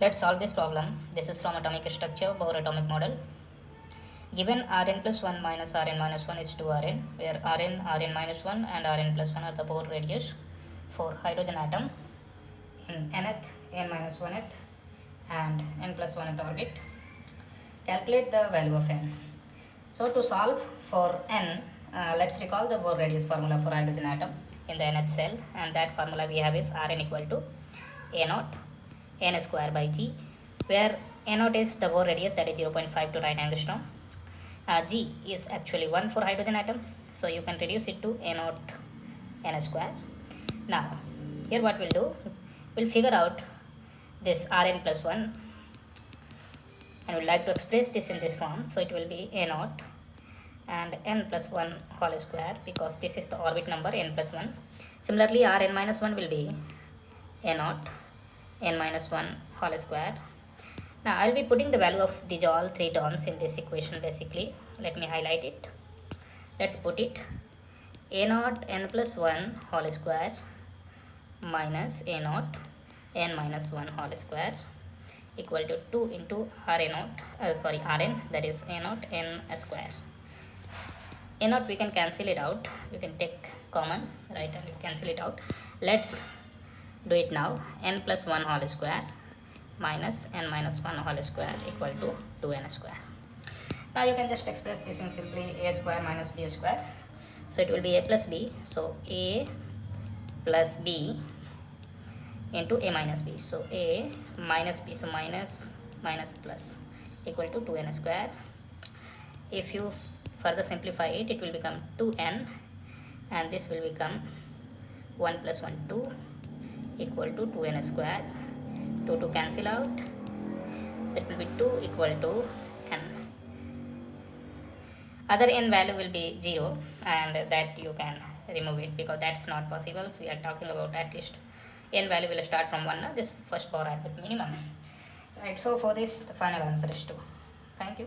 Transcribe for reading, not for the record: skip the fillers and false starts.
Let's solve this problem. This is from atomic structure, Bohr atomic model. Given Rn plus 1 minus Rn minus 1 is 2Rn, where Rn minus 1 and Rn plus 1 are the Bohr radius for hydrogen atom in nth, n minus 1th and n plus 1th orbit. Calculate the value of n. So to solve for n, let's recall the Bohr radius formula for hydrogen atom in the nth cell, and that formula we have is Rn equal to a naught n square by g, where a naught is the Bohr radius, that is 0.5 to 9 angstrom. G is actually 1 for hydrogen atom, so you can reduce it to a naught n square. Now here what we'll do, we'll figure out this Rn plus 1, and we'd like to express this in this form. So it will be a naught and n plus 1 whole square, because this is the orbit number n plus 1. Similarly, Rn minus 1 will be a naught n minus 1 whole square. Now I'll be putting the value of these all three terms in this equation basically. Let me highlight it. Let's put it a naught n plus 1 whole square minus a naught n minus 1 whole square equal to 2 into Rn, that is a naught n square. A naught we can cancel it out, we can take common, right, and we cancel it out. Let's do it now. N plus 1 whole square minus n minus 1 whole square equal to 2n square. Now you can just express this in simply a square minus b square. So it will be a plus b, so a plus b into a minus b. So a minus b, so minus plus equal to 2n square. If you further simplify it, it will become 2n, and this will become 1 plus 1 2 equal to 2n square. 2 to cancel out, so it will be 2 equal to n. Other n value will be 0, and that you can remove it because that's not possible. So we are talking about at least n value will start from 1, this first Bohr orbit minimum, right? So for this the final answer is 2. Thank you.